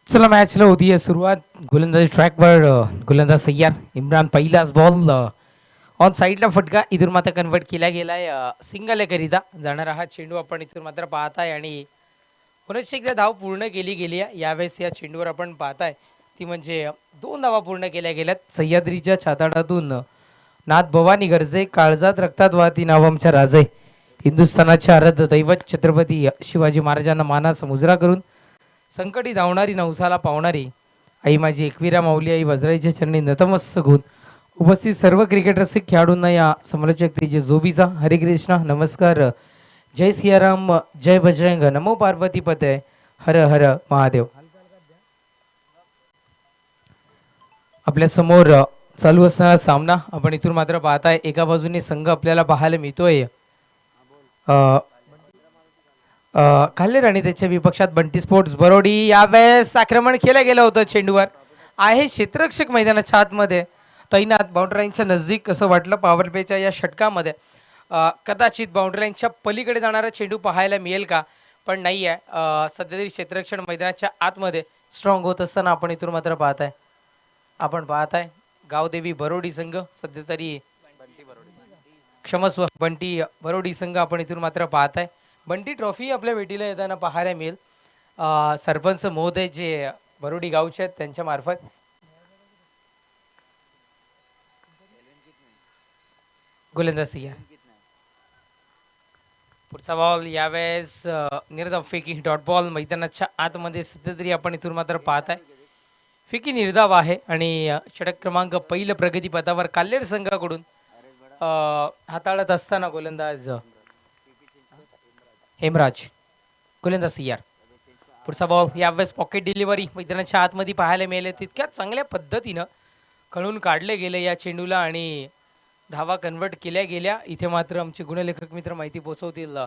चला मॅचला होती आहे सुरुवात. गोलंदाजी ट्रॅकवर गोलंदाज सय्यार इम्रान पहिलाच बॉल ऑन साईडला फटका इथून मात्र कन्वर्ट केला गेलाय सिंगल करिता जाणारा हा चेंडू आपण इथून मात्र पाहताय आणि पुनश्च एकदा धाव पूर्ण केली गेली आहे. यावेळेस या चेंडूवर आपण पाहताय ती म्हणजे 2 धावा पूर्ण केल्या गेल्यात. सह्याद्रीच्या छाताडातून नाथ भवानी गरजे काळजात रक्तात वाहती नाव आमच्या राजे हिंदुस्थानाचे आराध्य दैवत छत्रपती शिवाजी महाराजांना मानाचा मुजरा करून संकटी धावणारी नवसाला पावणारी आई माझी एकविरा माऊली आई वज्राईच्या चरणी नतमस्तक होऊन उपस्थित सर्व क्रिकेट रसिक खेळाडूंना या समालोचक तेजे जोबीचा हरे कृष्णा नमस्कार. जय सियाराम जय बजरंग नमो पार्वती पते हर हर महादेव. आपल्या समोर चालू असणारा सामना आपण इथून मात्र पाहताय. एका बाजूने संघ आपल्याला पाहायला मिळतोय खाल्लेर आणि त्याच्या विपक्षात बंटी स्पोर्ट्स बरोडी. यावेळेस आक्रमण केलं गेलं होतं चेंडूवर आहे क्षेत्ररक्षक मैदानाच्या आतमध्ये तैनात बाउंड्री नजदीक असं वाटलं. पॉवर प्लेच्या या षटकामध्ये कदाचित बाउंड्री पलीकडे जाणारा चेंडू पाहायला मिळेल का, पण नाही आहे. सध्या तरी क्षेत्ररक्षण मैदानाच्या आतमध्ये स्ट्रॉंग होत असताना आपण इथून मात्र पाहताय गावदेवी बरोडी संघ सध्या तरी क्षमस्व बंटी बरोडी संघ आपण इथून मात्र पाहताय. बंटी ट्रॉफी आपल्या भेटीला येताना पाहायला मिळेल. सरपंच महोदय जे बरोडी गावचे आहेत त्यांच्या मार्फत गोलंदाज सिंह पुढचा बॉल यावेळेस निर्धाव फेकी डॉट बॉल मैदानाच्या आतमध्ये सध्या तरी आपण इथून मात्र पाहताय. फेकी निर्धाव आहे आणि षटक क्रमांक पहिलं प्रगती पथावर काल्हेर संघाकडून हाताळत असताना गोलंदाज हेमराज गोलंदाज सियार. पुढचा बॉल यावेळेस पॉकेट डिलिव्हरी मैदानाच्या आतमध्ये पाहायला मिळाले. तितक्या चांगल्या पद्धतीनं कळून काढले गेले या चेंडूला आणि धावा कन्वर्ट केल्या गेल्या. इथे मात्र आमचे गुणलेखक मित्र माहिती पोहोचवतील.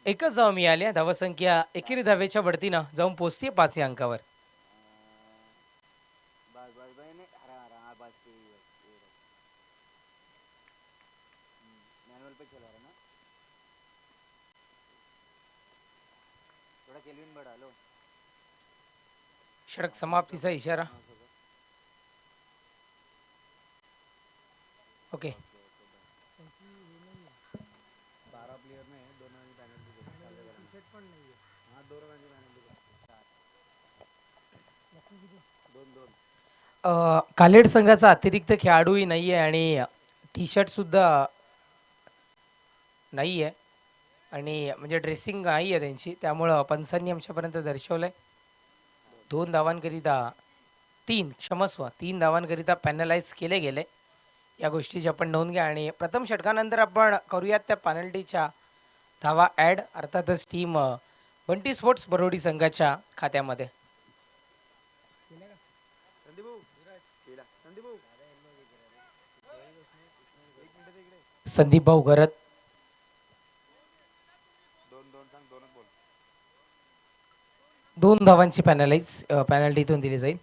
एकच धावा मिळाल्या. धावसंख्या एकेरी धावेच्या बढतीनं जाऊन पोहोचते 5 या अंकावर. षटक समाप्तीचा इशारा. ओके कालेड संघाचा अतिरिक्त खेळाडूही नाही आहे आणि टी शर्ट सुद्धा नाही आहे आणि म्हणजे ड्रेसिंग नाही आहे त्यांची, त्यामुळं पंचांनी आमच्यापर्यंत दर्शवलंय 2 धावांकरिता 3 धावांकरिता पॅनलाइज केले गेले. या गोष्टीची आपण नोंद घ्या आणि प्रथम षटकानंतर आपण करूयात त्या पेनल्टीच्या धावा ॲड. अर्थातच टीम बंटी स्पोर्ट्स बरोडी संघाच्या खात्यामध्ये. संदीप भाऊ घरत 2 धावांची पेनल्टी इथून दिली जाईल.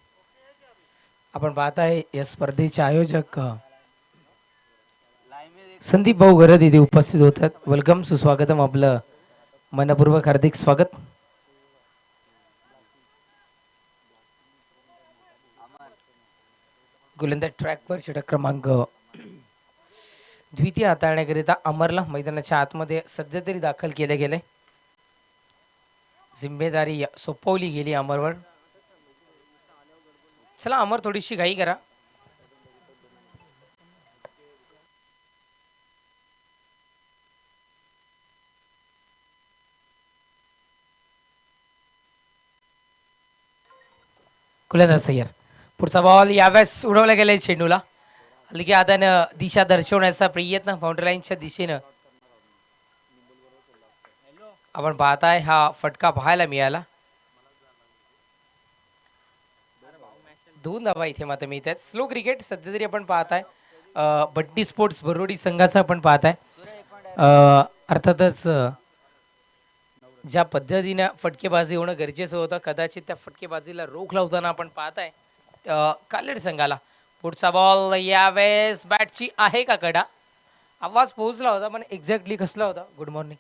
आपण पाहताय या स्पर्धेचे आयोजक संदीप भाऊ घरत इथे उपस्थित होतात. वेलकम सुस्वागतम आपलं मनपूर्वक हार्दिक स्वागत. गोलंदाज ट्रॅकवर षटक क्रमांक द्वितीय हाताळण्याकरिता अमरला मैदानाच्या आतमध्ये सध्या तरी दाखल केले गेले. जिम्मेदारी सोपवली गेली अमरवर. चला अमर थोडीशी घाई करा. गोलंदाज सय्यार. पुढचा बॉल यावेळेस उडवला गेलाय चेंडूला. हलकी हातानं दिशा दर्शवण्याचा प्रयत्न बाउंड्री लाईनच्या दिशेनं आपण पाहताय. हा फटका पाहायला मिळाला. 2 धावा इथे मात्र मिळत आहेत. स्लो क्रिकेट सध्या तरी आपण पाहताय. बंटी स्पोर्ट्स बरोडी संघाचा आपण पाहताय. अर्थातच ज्या पद्धतीनं फटकेबाजी होणं गरजेचं होतं कदाचित त्या फटकेबाजीला रोख लावताना आपण पाहताय कालेड संघाला. पुढचा बॉल यावेळेस बॅटची आहे का कडा. आवाज पोहोचला होता पण एक्झॅक्टली कसला होता. Good morning.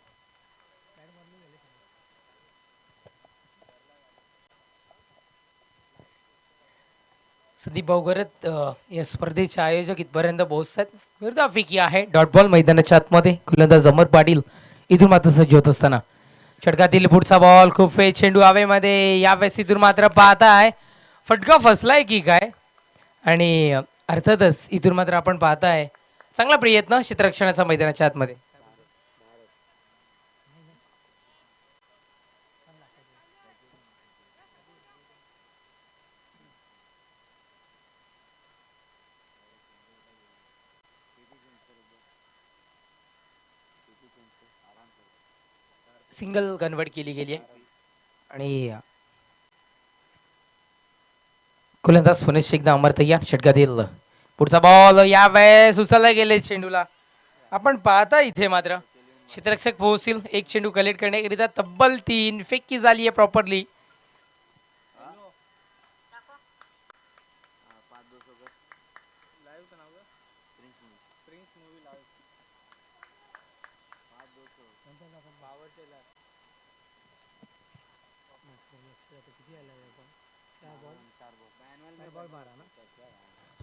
संदीप भाऊगरत या स्पर्धेचे आयोजक इथपर्यंत पोहोचतात. निर्धाफिकी आहे डॉट बॉल मैदानाच्या आतमध्ये. गोलंदाज अमर पाटील इथून मात्र सज्ज होत असताना षटकातील पुढचा बॉल खूप वेळ चेंडू हवेमध्ये. यावेळेस इथून मात्र पाहताय फटका फसलाय की काय, आणि अर्थातच इथून मात्र आपण पाहताय चांगला प्रयत्न क्षेत्ररक्षणाचा मैदानाच्या आतमध्ये. सिंगल कन्वर्ट केली गेली आहे आणि गोलंदाज पुनश्च एकदा अमर तय्यार. षटकातील पुढचा बॉल यावेळेस उचलला गेले चेंडूला. आपण पाहता इथे मात्र क्षेत्ररक्षक पोहोचतील एक चेंडू कलेक्ट करण्याकरिता. तब्बल 3 फेकी झाली आहे प्रॉपरली.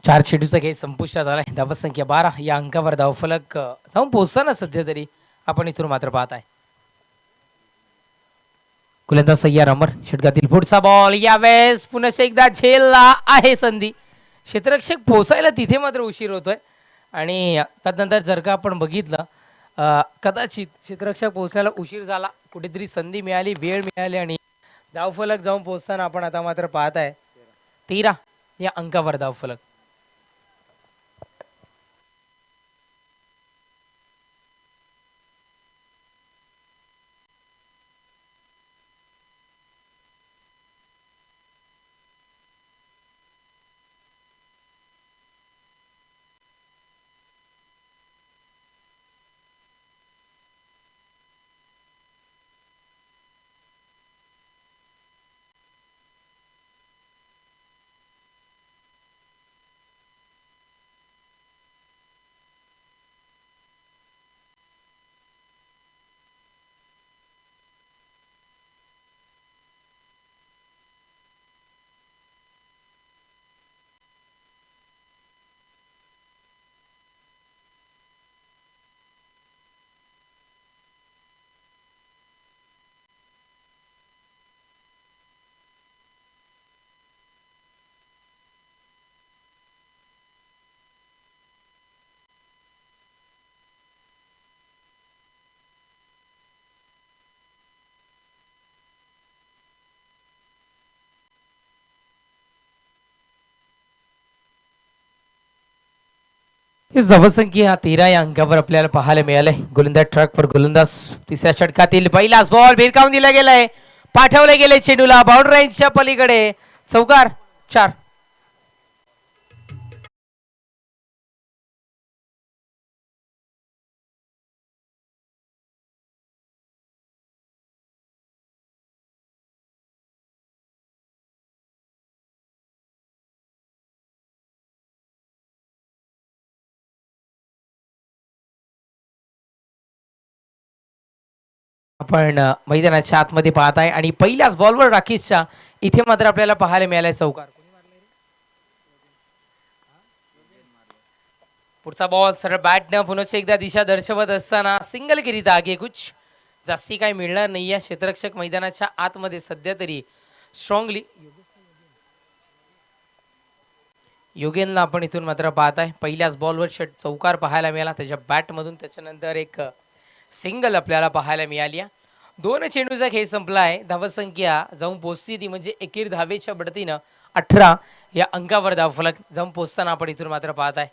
चार चेंडूचा खेळ संपुष्टात आलाय. धावसंख्या 12 या अंकावर धावफलक जाऊन पोहोचताना सध्या तरी आपण इथून मात्र पाहत आहे. गोलंदाज सय्यार अमर. षटकातील पुढचा बॉल यावेळेस पुन्हा एकदा झेलला आहे संधी. क्षेत्ररक्षक पोहोचायला तिथे मात्र उशीर होतोय आणि त्यानंतर जर का आपण बघितलं कदाचित क्षेत्ररक्षक पोहोचायला उशीर झाला, कुठेतरी संधी मिळाली, वेळ मिळाली आणि धावफलक जाऊन पोहोचताना आपण आता मात्र पाहत आहे 13 या अंकावर धावफलक. ही धावसंख्या 13 या अंकावर आपल्याला पाहायला मिळाले. गोलंदाज ट्रॅकवर गोलंदाज तिसऱ्या षटकातील पहिलाच बॉल भिरकावून दिला गेलाय, पाठवले गेले चेंडूला बाउंड्री लाईनच्या पलीकडे. चौकार 4. आपण मैदानाच्या आतमध्ये पाहत आहे आणि पहिल्याच बॉलवर राकेशच्या इथे मात्र आपल्याला पाहायला मिळालाय चौकार. पुढचा बॉल सरळ बॅटनं पुन्हा एकदा दिशा दर्शवत असताना सिंगल करीता आगे कुछ जास्ती काही मिळणार नाही या क्षेत्ररक्षक मैदानाच्या आतमध्ये सध्या तरी स्ट्रॉंगली. योगेनला आपण इथून मात्र पाहत आहे पहिल्याच बॉलवर चौकार पाहायला मिळाला त्याच्या बॅटमधून. त्याच्यानंतर एक सिंगल आपल्याला पाहायला मिळाली. 2 चेंडूचा खेळ संपला आहे. धावसंख्या जाऊन पोहोचती ती म्हणजे एकेर धावेच्या बढतीनं 18 या अंकावर धावफलक जाऊन पोहोचताना आपण इथून मात्र पाहत आहे.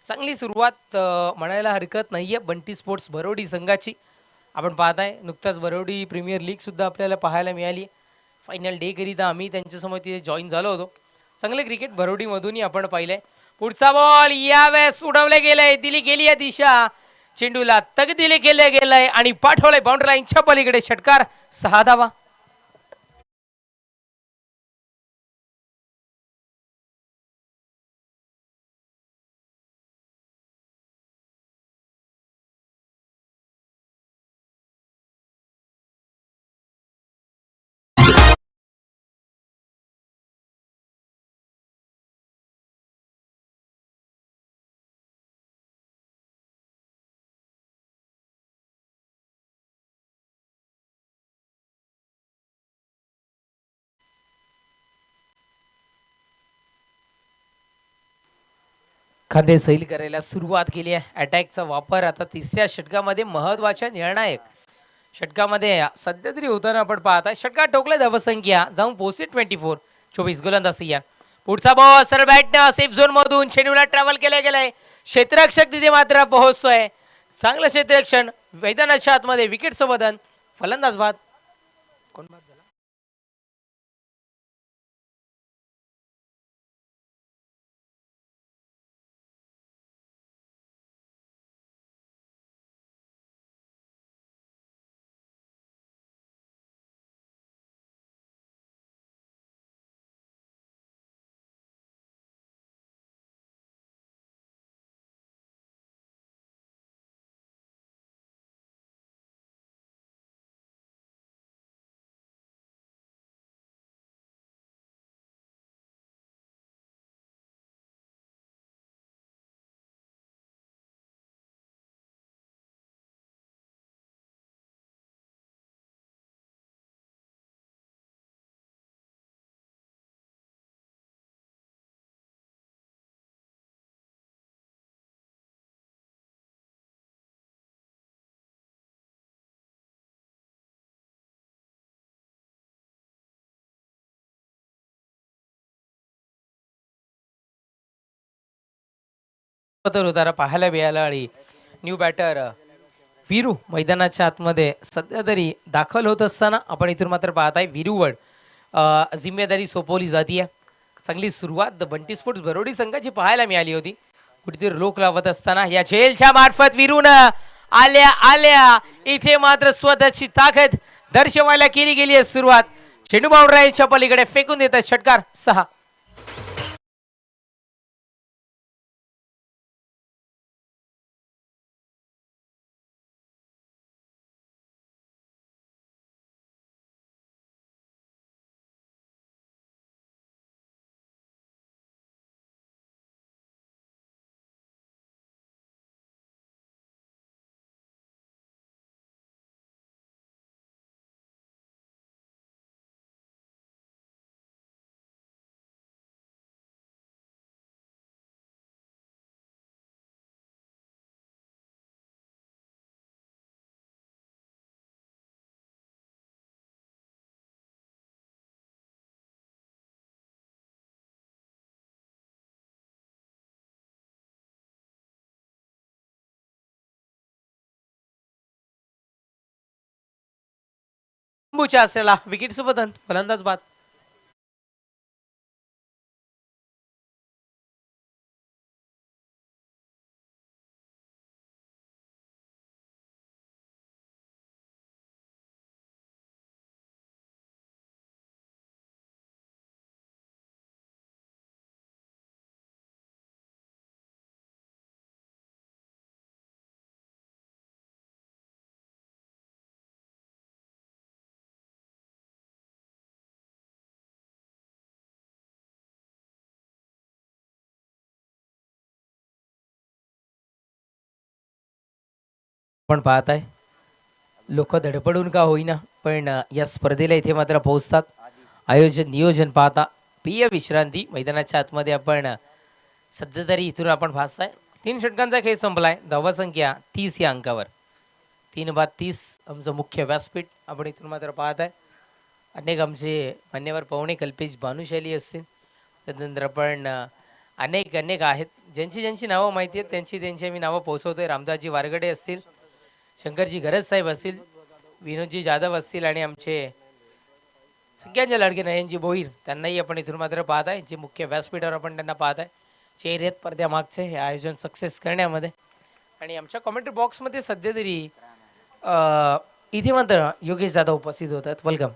चांगली सुरुवात म्हणायला हरकत नाहीये बंटी स्पोर्ट्स भरोडी संघाची. आपण पाहताय नुकताच भरोडी प्रीमियर लीग सुद्धा आपल्याला पाहायला मिळाली. फायनल डे करिता आम्ही त्यांच्यासमोर तिथे जॉईन झालो होतो. चांगले क्रिकेट भरोडीमधूनही आपण पाहिलंय. पुढचा बॉल यावेळेस उडवले गेलाय, दिली गेली आहे दिशा चेंडूला, तग दिले केले गेलंय आणि पाठवलंय बाउंड्री लाईनच्या पलीकडे. षटकार 6 धावा. खांदे सैल करायला सुरुवात केली आहे. अटॅकचा वापर आता तिसऱ्या षटकामध्ये महत्वाच्या निर्णायक षटकामध्ये सध्या तरी होताना आपण पाहत आहे. षटकात ठोकले धावसंख्या जाऊन पोहोचते 24 गोलंदाज तयार. पुढचा बॉल सरळ बॅटनं सेफ झोन मधून चेंडूला ट्रॅव्हल केला गेलाय. क्षेत्ररक्षक तिथे मात्र पोहोचतोय. चांगलं क्षेत्ररक्षण मैदानाच्या आतमध्ये विकेट सोबत फलंदाज बाद. कोण बाद झाला? तर उतारा पाहायला मिळाला आणि न्यू बॅटर वीरू मैदानाच्या आतमध्ये सध्या तरी दाखल होत असताना आपण इथून मात्र पाहत आहे वीरूवर जिम्मेदारी सोपवली जाते. चांगली सुरुवात बंटी स्पोर्ट्स बरोडी संघाची पाहायला मिळाली होती. कुठेतरी रोख लावत असताना या झेलच्या मार्फत वीरून आल्या आल्या इथे मात्र स्वतःची ताकद दर्शवायला केली गेली आहे सुरुवात. चेंडू बाउंड्रीच्या पलीकडे फेकून देतात. षटकार 6. असलेला विकेट सोबत फलंदाज बाद. आपण पाहत आहे लोक धडपडून का होईना पण या स्पर्धेला इथे मात्र पोहोचतात. आयोजन नियोजन पाहता प्रिय विश्रांती मैदानाच्या आतमध्ये आपण सध्या तरी इथून आपण पाहताय 3 षटकांचा खेळ संपलाय. धावसंख्या 30 या अंकावर. 3/30 आमचं मुख्य व्यासपीठ आपण इथून मात्र पाहत आहे. अनेक आमचे मान्यवर पाहुणे कल्पेश भानुशाली असतील. त्यानंतर आपण अनेक अनेक आहेत ज्यांची ज्यांची नावं माहिती आहेत त्यांची आम्ही नावं पोहोचवतोय. रामदासजी वारगडे असतील, शंकरजी गरज साहेब असतील, विनोदजी जाधव असतील आणि आमचे सगळ्यांचे लाडके नयनजी भोईर त्यांनाही आपण इथून मात्र पाहत आहे. जे मुख्य व्यासपीठावर आपण त्यांना पाहत आहे. चेहरे आहेत पडद्यामागचे हे आयोजन सक्सेस करण्यामध्ये. आणि आमच्या कमेंट्री बॉक्समध्ये सध्या तरी इथे मात्र योगेश जाधव उपस्थित होतात. वेलकम.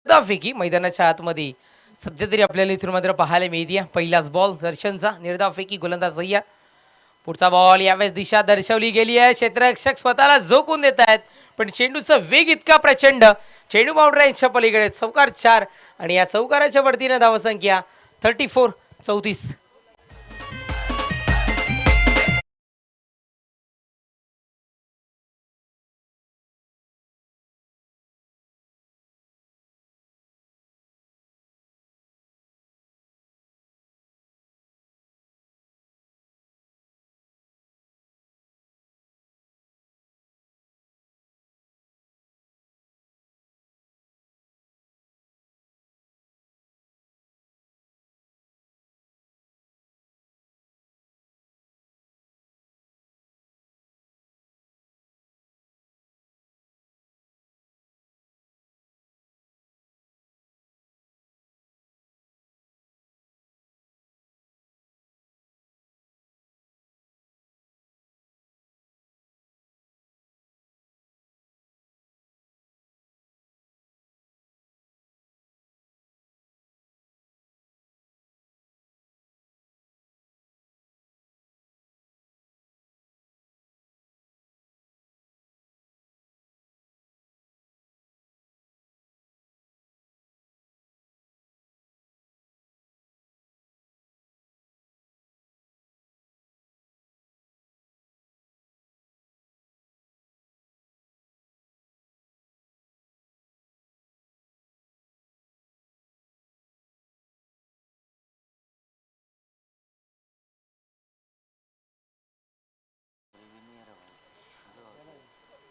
निर्धावफेकी मैदानाच्या आतमध्ये सध्या तरी आपल्याला इथून मात्र पाहायला मिळते. पहिलाच बॉल दर्शनचा, निर्धावफेकी गोलंदाज सय्यद. पुढचा बॉल यावेळेस दिशा दर्शवली गेली आहे. क्षेत्ररक्षक स्वतःला झोकून देत आहेत, पण चेंडूचा वेग इतका प्रचंड, चेंडू बाउंड्रीच्या पलीकडे चौकार 4 आणि या चौकाराच्या वरतीने धावसंख्या 34.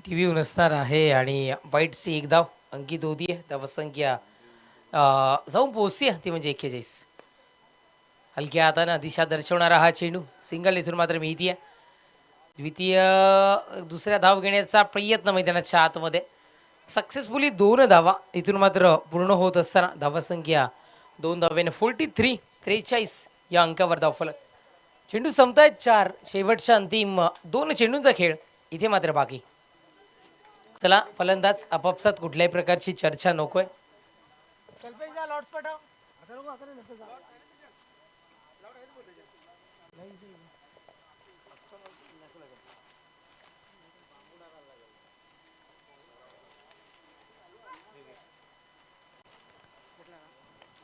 टीव्ही नसणार आहे आणि वाईटची एक धाव अंकित होतीये. धावसंख्या जाऊन पोहोचते ती म्हणजे 41. हलक्या हातानं दिशा दर्शवणारा हा चेंडू सिंगल इथून मात्र मिळतीये. द्वितीय दुसऱ्या धाव घेण्याचा प्रयत्न मैदानाच्या आतमध्ये सक्सेसफुली 2 धावा इथून मात्र पूर्ण होत असताना धावसंख्या 2 धावेने 43 या अंकावर धावफलक. चेंडू संपतायत 4. शेवटच्या अंतिम 2 चेंडूंचा खेळ इथे मात्र बाकी. चला फलंदाज आपापसात कुठल्याही प्रकारची चर्चा नकोय.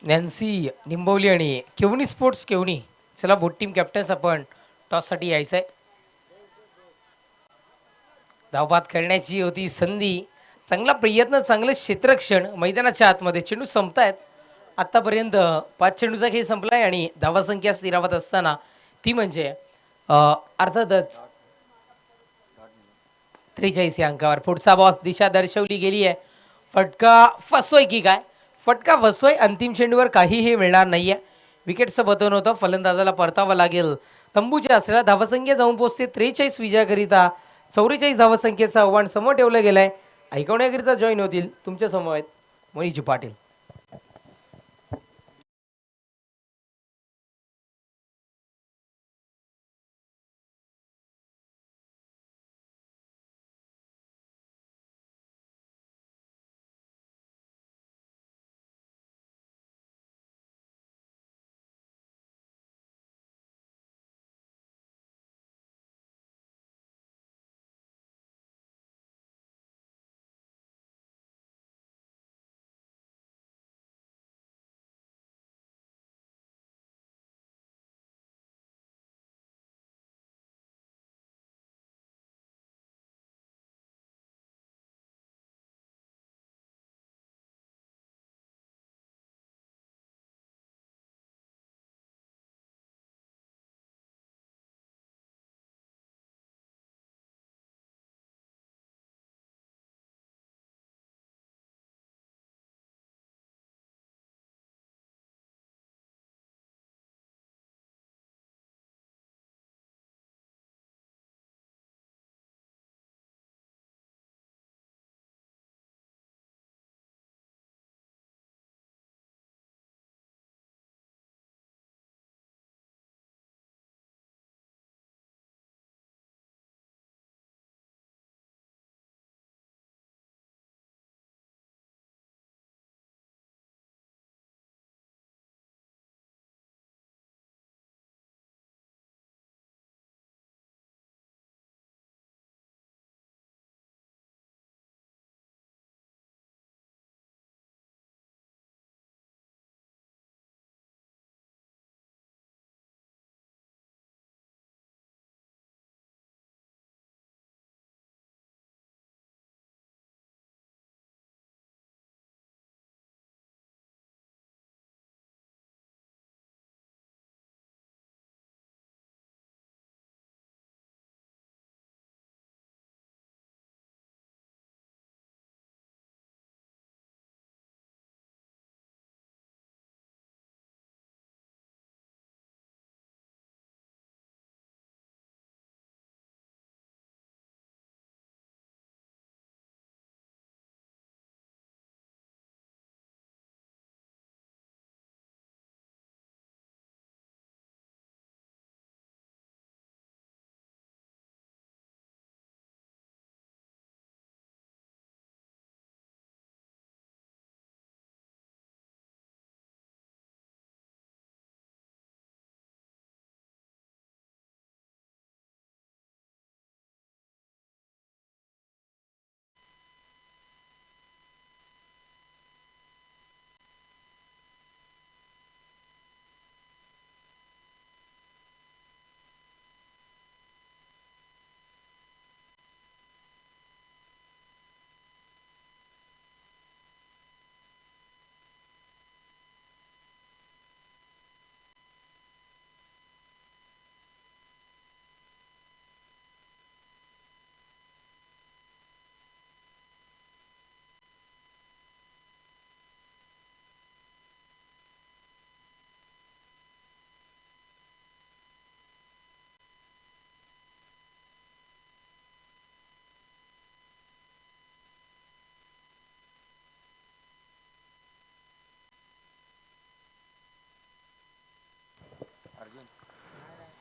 नॅन्सी निंबवली आणि केवणी स्पोर्ट्स केवणी. चला बोट टीम कॅप्टन्स आपण टॉससाठी यायचं आहे. धावबाद करण्याची होती संधी, चांगला प्रयत्न, चांगलं क्षेत्ररक्षण मैदानाच्या आतमध्ये. चेंडू संपतायत. आत्तापर्यंत 5 चेंडूचा खेळ संपलाय आणि धावसंख्या स्थिरावत असताना ती म्हणजे अर्थातच 43 या अंकावर. पुढचा बॉल दिशा दर्शवली गेली आहे. फटका फसतोय की काय? फटका फसतोय. अंतिम चेंडूवर काहीही मिळणार नाहीये. विकेटचं पतन होतं. फलंदाजाला परतावं लागेल. तंबूच्या असलेल्या धावसंख्या जाऊन पोहोचते 43 विजयाकरिता. 44 धावसंख्येचं आव्हान समोर ठेवलं गेलंय. ऐकवण्याकरिता जॉईन होतील तुमच्या समवेत मनीजी पाटील.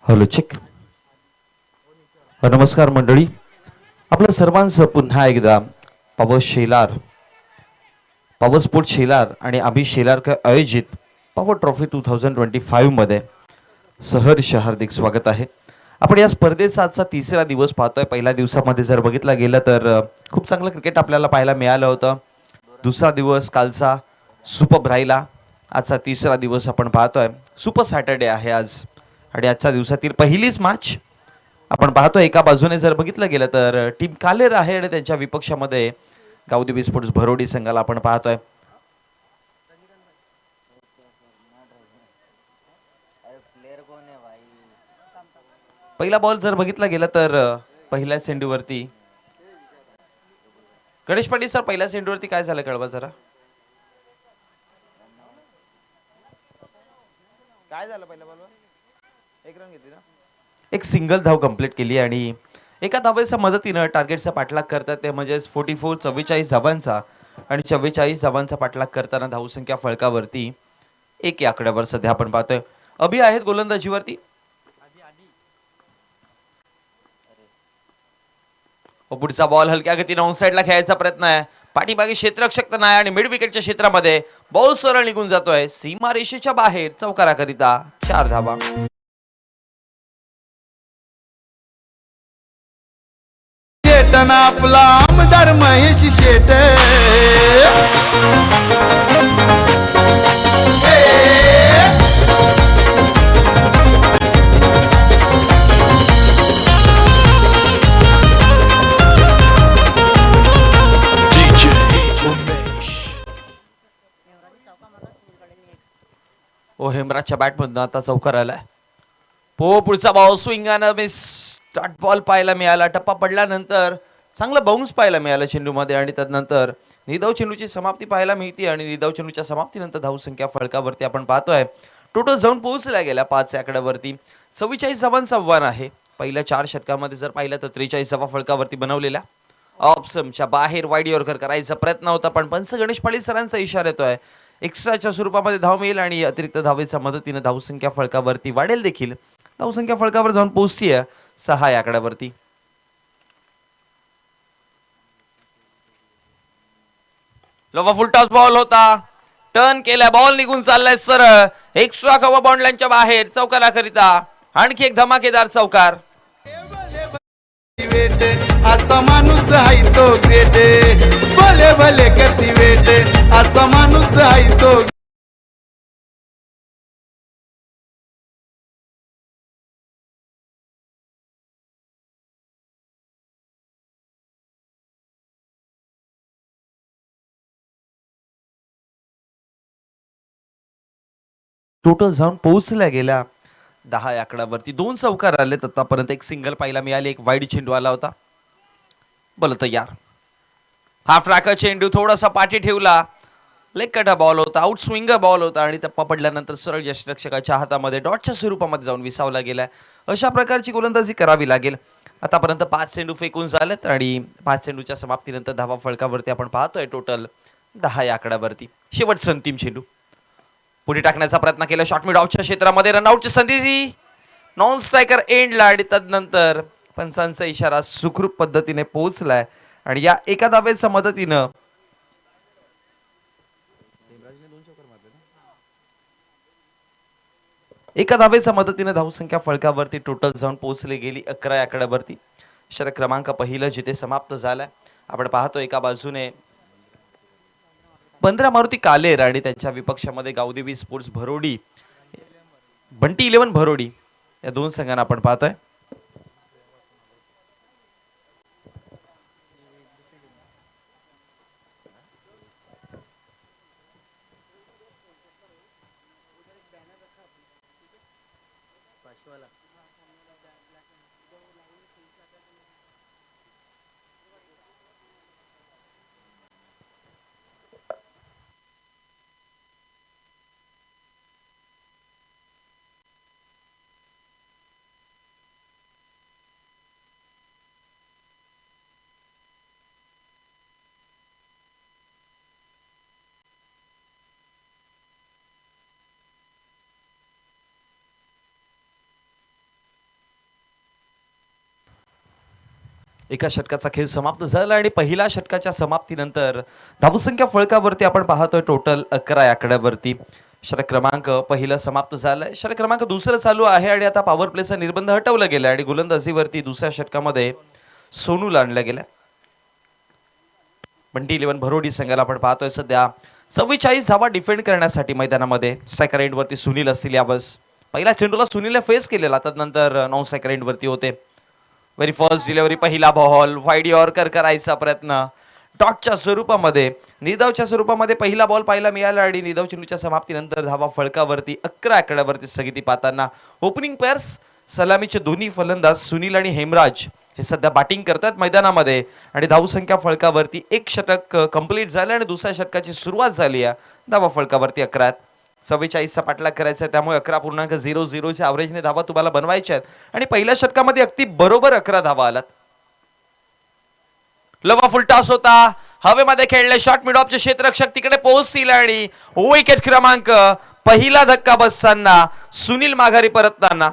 Hello check. नमस्कार मंडळी, आपलं सर्वांचं पुन्हा एकदा पॉवर स्पोर्ट शेलार आणि आम्ही शेलार आयोजित पॉवर ट्रॉफी 2025 मध्ये सहर्ष हार्दिक स्वागत आहे. आपण या स्पर्धेचा आजचा तिसरा दिवस पाहतोय. पहिल्या दिवसामध्ये जर बघितलं गेलं तर खूप चांगलं क्रिकेट आपल्याला पाहायला मिळालं होतं. दुसरा दिवस कालचा सुपर राहिला. आजचा तिसरा दिवस आपण पाहतोय. सुपर सॅटर्डे आहे आज आणि आजच्या दिवसातील पहिलीच मॅच आपण पाहतोय. एका बाजूने जर बघितलं गेलं तर टीम कालेर आहे आणि त्यांच्या विपक्षामध्ये गावदेवी स्पोर्ट्स भरोडी संघाला आपण पाहतोय. पहिला बॉल जर बघितला गेला तर पहिल्या चेंडूवरती गणेश पाटील सर, पहिल्या चेंडूवरती काय झालं कळवा जरा. काय झालं पहिल्या बॉलवर? एक रन घेतली ना, एक सिंगल धाव कंप्लीट केली आणि एका धावेच्या मदतीनं टार्गेटचा पाठलाग करतात. ते म्हणजे 44 धावांचा आणि 44 धावांचा पाठलाग करताना धावसंख्या फळकावरती एक या आकड्यावर सध्या आपण पाहतोय. अभि आहेत गोलंदाजीवरती. पुढचा बॉल हलक्या गतीने ऑन साइडला खेळायचा प्रयत्न आहे. पाठीमागे क्षेत्ररक्षक तर नाही आणि मिड विकेटच्या क्षेत्रामध्ये बॉल सरळ निघून जातोय सीमा रेषेच्या बाहेर. चौकाराकरिता 4 धावा. आपला आमदार महेश शेट हेमराजच्या बॅटमधून आता चौकार आलाय. पुढचा बॉल स्विंगानं मिस. स्टार्ट बॉल पाहायला मिळाला. टप्पा पडल्यानंतर चांगलं बाउन्स पाहायला मिळालं चेंडूमध्ये आणि त्यानंतर निधाव चेंडूची समाप्ती पाहायला मिळते आणि निधाव चेंडूच्या समाप्तीनंतर धावसंख्या फळकावरती आपण पाहतोय टोटल जाऊन पोहोचल्या गेल्या 5 आकड्यावरती. 44 धावांचा आव्हान आहे. पहिल्या 4 षटकामध्ये जर पाहिलं तर 43 धावा फळकावरती बनवलेल्या. ऑप्शनच्या बाहेर वाईड यॉर्कर करायचा प्रयत्न होता पण पंच गणेश पाटील सरांचा इशारा येतोय एक्स्ट्राच्या स्वरूपामध्ये धाव मिळेल आणि अतिरिक्त धावेच्या मदतीने धावसंख्या फळकावरती वाढेल देखील. धावसंख्या फळकावर जाऊन पोहोचतीये 6 या आकड्यावरती. लोवा फुल टॉस बॉल होता. टर्न केला, बॉल निघून चाललाय सरळ एक्स्ट्रा कव्हर बाउंड्रीच्या बाहेर. चौकाराकरिता आणखी एक धमाकेदार चौकार. असा माणूस आहे तो ग्रेट. भले भले करती वेट. असा माणूस आहे तो. टोटल जाऊन पोहोचल्या गेल्या 10 आकड्यावरती. 2 चौकार आले आतापर्यंत. एक सिंगल पाहायला मिळाली. एक वाईड चेंडू आला होता. बल तयार. हाफ ट्रॅकर चेंडू थोडासा पाठी ठेवला. लेग कटा बॉल होता. आउट स्विंग बॉल होता आणि टप्पा पडल्यानंतर सरळ यष्टिरक्षकाच्या हातामध्ये डॉटच्या स्वरूपामध्ये जाऊन विसावला गेलाय. अशा प्रकारची गोलंदाजी करावी लागेल. आतापर्यंत 5 चेंडू फेकून झालेत आणि 5 चेंडूच्या समाप्तीनंतर धावा फळकावरती आपण पाहतोय टोटल 10 या आकड्यावरती. शेवटचा अंतिम चेंडू पुढे टाकण्याचा प्रयत्न केला. शॉट मिड आउटच्या क्षेत्रामध्ये रनआउटची संधी. नॉन स्ट्रायकर एंडला आणि तदनंतर पंचांचा इशारा सुखरूप पद्धतीने पोहोचलाय आणि या एका धावेच्या मदतीनं धावसंख्या फळकावरती टोटल जाऊन पोहोचली गेली 11 आकड्यावरती. षटक क्रमांक पहिलं जिथे समाप्त झालाय आपण पाहतो एका बाजूने 15 मारुती कालेर आणि त्यांच्या विपक्षामध्ये गावदेवी स्पोर्ट्स भरोडी, बंटी 11 भरोडी या 2 संघांना आपण पाहतोय. एका षटकाचा खेळ समाप्त झाला आणि पहिल्या षटकाच्या समाप्तीनंतर धावसंख्या फळकावरती आपण पाहतोय टोटल 11 आकड्यावरती. षटक क्रमांक पहिलं समाप्त झालंय. षटक क्रमांक दुसरं चालू आहे आणि आता पॉवर प्लेचा निर्बंध हटवला गेला आणि गोलंदाजीवरती दुसऱ्या षटकामध्ये सोनूला आणलं गेलं. बंटी 11 भरोडी संघाला आपण पाहतोय सध्या 44 धावा डिफेंड करण्यासाठी मैदानामध्ये. स्ट्रायकर एंडवरती सुनील असतील यावेळेस. पहिल्या चेंडूला सुनीलने फेस केलेला, त्यानंतर नॉन स्ट्रायकर एंडवरती होते. व्हेरी फर्स्ट डिलिव्हरी, पहिला बॉल वाईड यॉर्कर करायचा प्रयत्न डॉटच्या स्वरूपामध्ये, निदावच्या स्वरूपामध्ये पहिला बॉल पाहायला मिळाला आणि निदाव चेंडूच्या समाप्तीनंतर धावा फळकावरती 11 आकड्यावरती स्थगिती पाहताना ओपनिंग पेअर्स सलामीचे दोन्ही फलंदाज सुनील आणि हेमराज हे सध्या बॅटिंग करतात मैदानामध्ये आणि धावसंख्या फळकावरती एक षटक कंप्लीट झालं आणि दुसऱ्या षटकाची सुरुवात झाली आहे. धावा फळकावरती 11 आहेत. 44चा पाठलाग करायचा आहे, त्यामुळे 11.00च्या ॲव्हरेजने धावा तुम्हाला बनवायच्या आहेत आणि पहिल्या षटकामध्ये अगदी बरोबर 11 धावा आलात. लवा फुल टॉस होता, हवेमध्ये खेळले शॉट मिड ऑफचे क्षेत्ररक्षक तिकडे पोहोचतील आणि विकेट क्रमांक पहिला धक्का बसताना सुनील माघारी परतताना.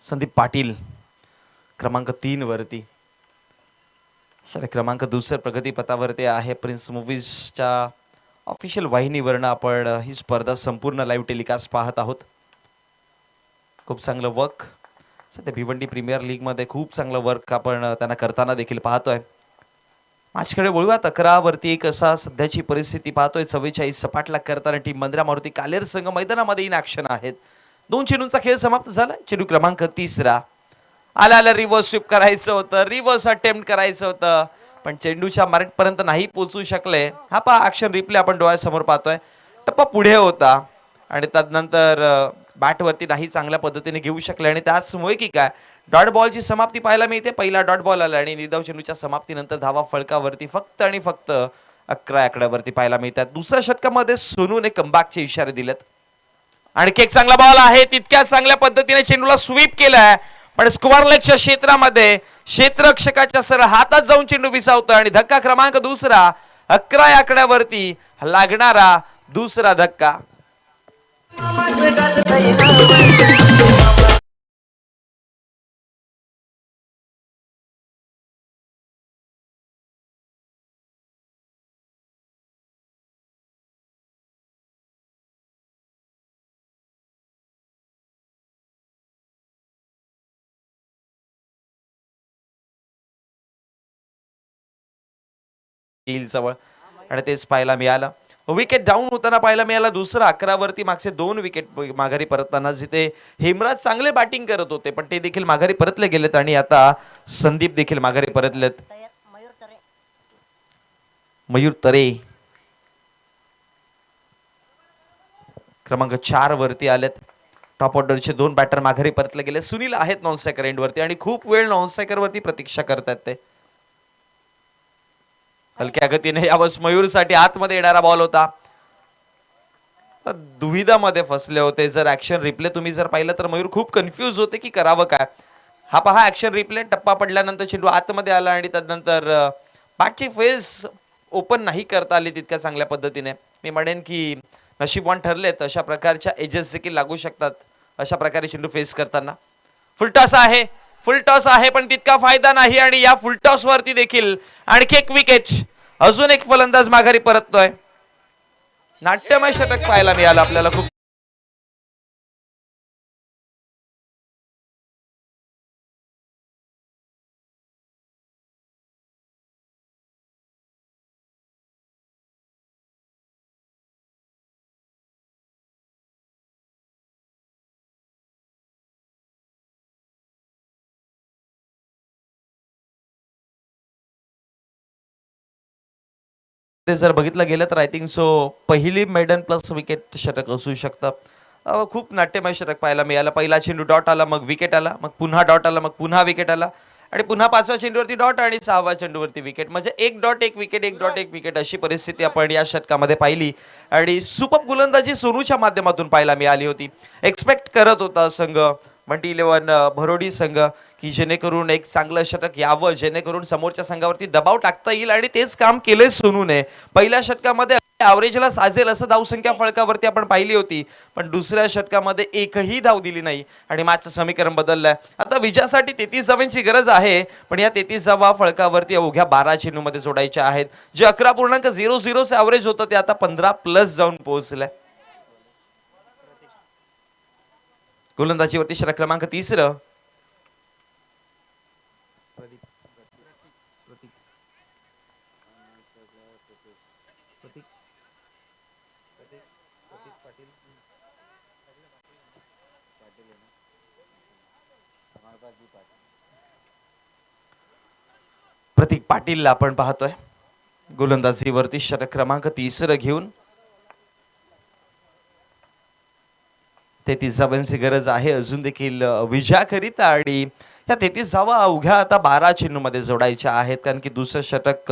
संदीप पाटील क्रमांक 3 वरती. षटक क्रमांक दुसऱ्या प्रगतीपथावरती आहे. प्रिन्स मूवीजच्या ऑफिशियल वाहिनीवरनं आपण ही स्पर्धा संपूर्ण लाईव्ह टेलिकास्ट पाहत आहोत. खूप चांगलं वर्क सध्या भिवंडी प्रीमियर लीगमध्ये खूप चांगलं वर्क आपण त्यांना करताना देखील पाहतोय. मॅचकडे वळूयात. 11 वरती 1 असा सध्याची परिस्थिती पाहतोय. 44 सपाटला करताना टीम मंदिरा मारुती कालेर संघ मैदानामध्ये इन ॲक्शन आहेत. 2 चेंडूंचा खेळ समाप्त झाला. चेंडू क्रमांक 3 आला रिव्हर्स स्वीप करायचं होतं, रिव्हर्स अटेम्प्ट करायचं होतं, पण चेंडूच्या मार्कपर्यंत नाही पोहोचू शकले. हा पहा ॲक्शन रिप्ले आपण डोळ्यासमोर पाहतोय. टप्पा पुढे होता आणि त्यानंतर बॅटवरती नाही चांगल्या पद्धतीने घेऊ शकले आणि त्याचमुळे की काय डॉट बॉलची समाप्ती पाहायला मिळते. पहिला डॉट बॉल आला आणि निदाव चेंडूच्या समाप्तीनंतर धावा फळकावरती फक्त आणि फक्त 11 आकड्यावरती पाहायला मिळतात. दुसऱ्या षटकामध्ये सोनूने कमबॅकचे इशारे दिलेत. आणखी एक चांगला बॉल आहे, तितक्याच चांगल्या पद्धतीने चेंडूला स्वीप केलाय, पण स्क्वेअर लेगच्या क्षेत्रामध्ये क्षेत्ररक्षकाच्या सरळ हातात जाऊन चेंडू विसावतोय आणि धक्का क्रमांक 2 11 आकड्यावरती लागणारा दुसरा धक्का. जवळ आणि तेच पाहायला मिळालं. विकेट डाऊन होताना पाहायला मिळाला. दुसरा 11 वरती मागचे 2 विकेट माघारी परतताना जिथे हेमराज चांगले बॅटिंग करत होते पण ते देखील माघारी परतले गेलेत आणि आता संदीप देखील माघारी परतलेत. मयूर तरे क्रमांक 4 वरती आलेत. टॉप ऑर्डरचे 2 बॅटर माघारी परतले गेले. सुनील आहेत नॉन स्ट्रायकर एंड वरती आणि खूप वेळ नॉन स्ट्रायकर वरती प्रतीक्षा करतात ते. हलक्या गतीने यावेळेस मयूरसाठी आतमध्ये येणारा बॉल होता. दुविधामध्ये फसले होते. जर ऍक्शन रिप्ले तुम्ही जर पाहिलं तर मयूर खूप कन्फ्यूज होते की करावं काय. हा पहा ऍक्शन रिप्ले. टप्पा पडल्यानंतर चेंडू आतमध्ये आला आणि त्यानंतर बॅटची फेस ओपन नाही करता आली तितक्या चांगल्या पद्धतीने. मी म्हणेन की नशीबवान ठरलेत. अशा प्रकारच्या एजेस देखील लागू शकतात अशा प्रकारे चेंडू फेस करताना. फुलटॉस आहे, फुलटॉस आहे पण तितका फायदा नाही आणि या फुलटॉस वरती देखील आणखी एक विकेट. अजून एक फलंदाज माघारी परततोय. नाट्यमय षटक पाहायला मिळालं आपल्याला. खूप जर बघितलं गेलं तर आय थिंक सो पहिली मेडन प्लस विकेट षटक असू शकतं. खूप नाट्यमय षटक पाहायला मिळालं. पहिला चेंडू डॉट आला, मग विकेट आला, मग पुन्हा डॉट आला, मग पुन्हा विकेट आला आणि पुन्हा 5व्या चेंडूवरती डॉट आणि 6व्या चेंडूवरती विकेट. म्हणजे एक डॉट एक विकेट, एक डॉट एक विकेट अशी परिस्थिती आपण या षटकामध्ये पाहिली आणि सुपर गोलंदाजी सोनूच्या माध्यमातून पाहायला मिळाली होती. एक्सपेक्ट करत होता संघ मंटी 11 भरोडी संघ की जेणेकरून एक चांगलं षटक यावं, जेणेकरून समोरच्या संघावरती दबाव टाकता येईल आणि तेच काम केले सोनूने. पहिल्या षटकामध्ये ॲव्हरेजला साजेल असं धावसंख्या फळकावरती आपण पाहिली होती, पण दुसऱ्या षटकामध्ये एकही धाव दिली नाही आणि मॅचचं समीकरण बदललंय. आता विजयासाठी 33 धावांची गरज आहे, पण या 33 धावा फळकावरती अवघ्या 12 चेंडूमध्ये जोडायच्या आहेत. जे 11.00 ॲव्हरेज होतं ते आता 15+ जाऊन पोहोचलंय. गोलंदाजीवरती षटक क्रमांक 3. प्रतीक पाटीलला आपण पाहतोय गोलंदाजीवरती षटक क्रमांक 3 घेऊन. 33 धावांची गरज आहे अजून देखील विजयाकरिता आणि या 33 धावा अवघ्या आता 12 चेंडूमध्ये जोडायच्या आहेत. कारण की दुसरं षटक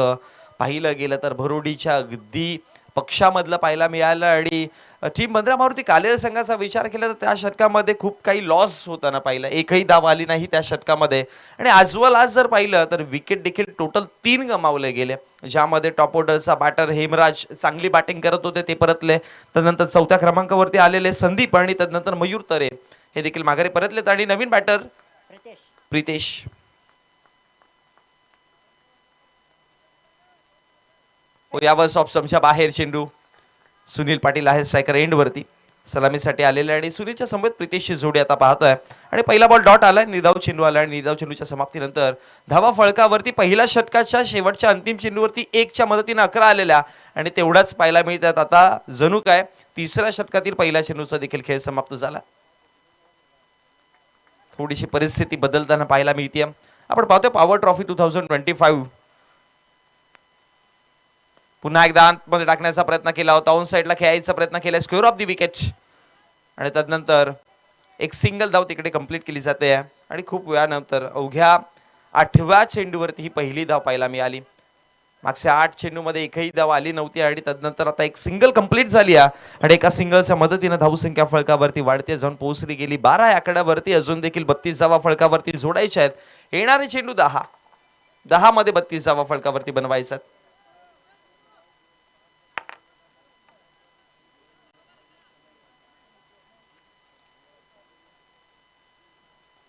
पाहिलं गेलं तर भरोडीच्या अगदी पक्षामधलं पाहायला मिळालं आणि टीम बंद्रा मारुती कालेर संघाचा विचार केला तर त्या षटकामध्ये खूप काही लॉस होताना पाहिलं. एकही धाव आली नाही त्या षटकामध्ये आणि आज जर पाहिलं तर विकेट देखील टोटल 3 गमावले गेले, ज्यामध्ये टॉप ऑर्डरचा बॅटर हेमराज चांगली बॅटिंग करत होते ते परतले. त्यानंतर 4थ्या क्रमांकावरती आलेले संदीप आणि त्यानंतर मयूर तरे हे देखील माघारी परतलेत आणि नवीन बॅटर प्रितेश. यावर ऑफ समच्या बाहेर चेंडू. सुनील पाटील आहे स्ट्रायकर एंड वरती सलामीसाठी आलेले आणि सुनीलच्या समोर प्रितेशची जोडी आता पाहतोय आणि पहिला बॉल डॉट आलाय, निर्धाव चेंडू आला आणि निर्धाव चेंडूच्या समाप्तीनंतर धावा फळकावरती पहिल्या षटकाच्या शेवटच्या अंतिम चेंडूवरती 1च्या मदतीने 11 आलेल्या आणि तेवढाच पाहायला मिळतात. आता जणू काय तिसऱ्या षटकातील पहिल्या चेंडूचा देखील खेळ समाप्त झाला. थोडीशी परिस्थिती बदलताना पाहायला मिळते. आपण पाहतोय पॉवर ट्रॉफी 2025 पुन्हा एकदा आतमध्ये टाकण्याचा प्रयत्न केला होता, ऑन साईडला खेळायचा प्रयत्न केला, स्क्वेअर ऑफ द विकेट आणि त्यानंतर एक सिंगल धाव तिकडे कंप्लीट केली जाते आणि खूप वेळानंतर अवघ्या 8व्या चेंडूवरती ही पहिली धाव पाहायला मिळाली. मागच्या 8 चेंडूमध्ये एकही धाव आली नव्हती आणि त्यानंतर आता एक सिंगल कंप्लीट झाली आणि एका सिंगलच्या मदतीने धावसंख्या फळकावरती वाढते जाऊन पोहोचली गेली 12 या आकड्यावरती. अजून देखील 32 धावा फळकावरती जोडायच्या आहेत. येणारे चेंडू 10 मध्ये 32 धावा फळकावरती बनवायच्यात.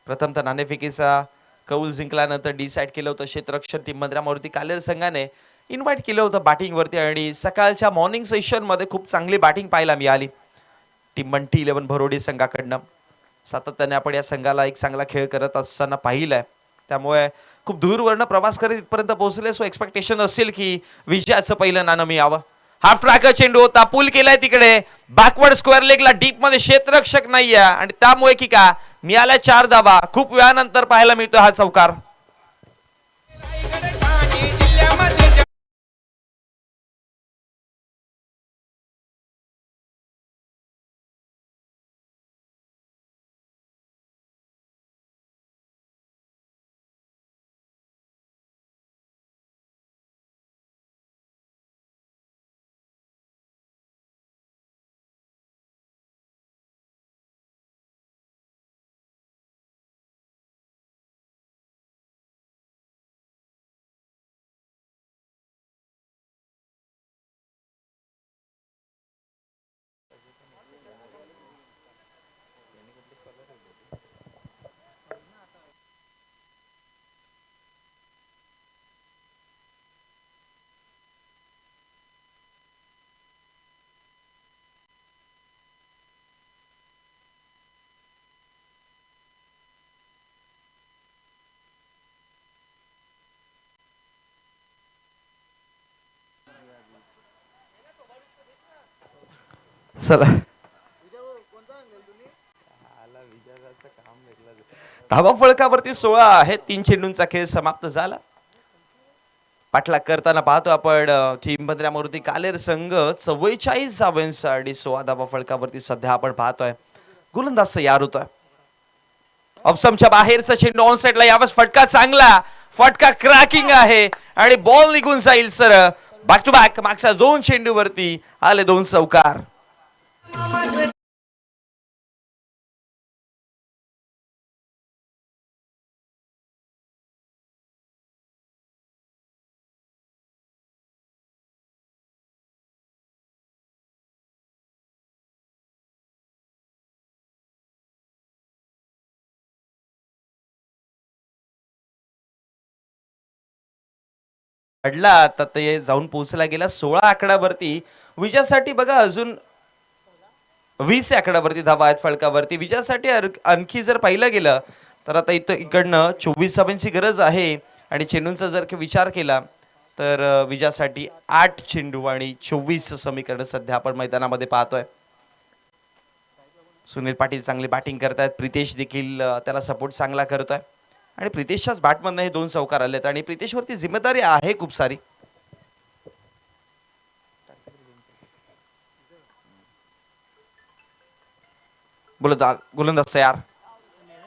प्रथमतः नाणेफेकीचा कौल जिंकल्यानंतर डिसाईड केलं होतं क्षेत्ररक्षण टीम बंद्रा मारुती कालेर संघाने इन्व्हाइट केलं होतं बॅटिंगवरती आणि सकाळच्या मॉर्निंग सेशनमध्ये खूप चांगली बॅटिंग पाहायला मिळाली टीम मंटी 11 भरोडी संघाकडनं. सातत्याने आपण या संघाला एक चांगला खेळ करत असताना पाहिलंय, त्यामुळे खूप दूरवरनं प्रवास करत इथपर्यंत पोहोचले. सो एक्सपेक्टेशन असेल की विजयाचं पहिलं नाणं मिळावं. हाफ ट्रॅकर चेंडू होता, पूल केलाय तिकडे बॅकवर्ड स्क्वेअर लेगला डीप मध्ये क्षेत्ररक्षक नाहीये आणि त्यामुळे की का मिळाल्या 4 धावा. खूप वेळानंतर पाहायला मिळतो हा चौकार. चला धावा फळकावरती 16 आहे. 3 चेंडूंचा खेळ समाप्त झाला. पाठलाग करताना पाहतो आपण टीम बंद्रा मारुती कालेर संघ 44 धावांचा आणि 16 धावा फळकावरती सध्या आपण पाहतोय. गोलंदाज तयार होता. ऑप्समच्या बाहेरचा चेंडू ऑन साइडला, यावेळेस फटका चांगला, फटका क्रॅकिंग आहे आणि बॉल निघून जाईल सर. बॅक टू बॅक मागच्या 2 चेंडूवरती आले 2 चौकार. अडला आता ते जाऊन पोहोचला गेला 16 आकड्यावरती. विजयासाठी बघा अजून 20 आकड्यावरती धावा आहेत फलकावरती. विजयासाठी आणखी जर पाहिलं गेलं तर आता इथं इकडनं 24 धावांची गरज आहे. आणि चेंडूंचा जर विचार केला तर विजयासाठी 8 चेंडू आणि 24 समीकरण सध्या आपण मैदानामध्ये पाहतोय. सुनील पाटील चांगली बॅटिंग करतायत. प्रितेश देखील त्याला सपोर्ट चांगला करतोय. आणि प्रितेशच्याच बॅटमधनं हे 2 चौकार आलेत आणि प्रितेशवरती जिम्मेदारी आहे खूप सारी. गोलंदाज तयार.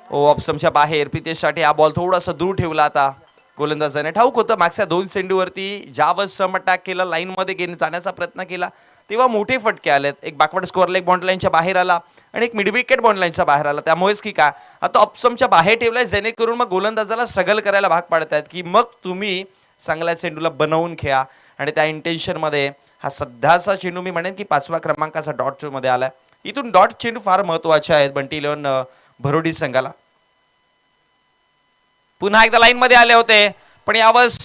ऑप्शनच्या बाहेर. प्रितेशसाठी हा बॉल थोडासा दूर ठेवला. आता गोलंदाजाने ठाऊक होतं मागच्या 2 चेंडूवरती ज्यावर स्टंप अटॅक केला, लाईन मध्ये जाण्याचा प्रयत्न केला तेव्हा मोठे फटके आलेत. एक बॅकवर्ड स्कोअर लेग बाउंड्री लाईनच्या बाहेर आला आणि एक मिड विकेट बाउंड्री लाईनच्या बाहेर आला. त्यामुळेच की काय आता ऑप्शनच्या बाहेर ठेवलाय, जेणेकरून मग गोलंदाजाला स्ट्रगल करायला भाग पाडत आहेत की मग तुम्ही चांगल्या चेंडूला बनवून खेळा. आणि त्या इंटेन्शन मध्ये हा सध्याचा चेंडू मी म्हणेन की 5व्या क्रमांकाचा डॉट मध्ये आलाय. इथून डॉट चेंडू फार महत्वाचे आहेत बंटी इलेव्हन भरोडी संघाला. पुन्हा एकदा लाईन मध्ये आले होते पण यावेळेस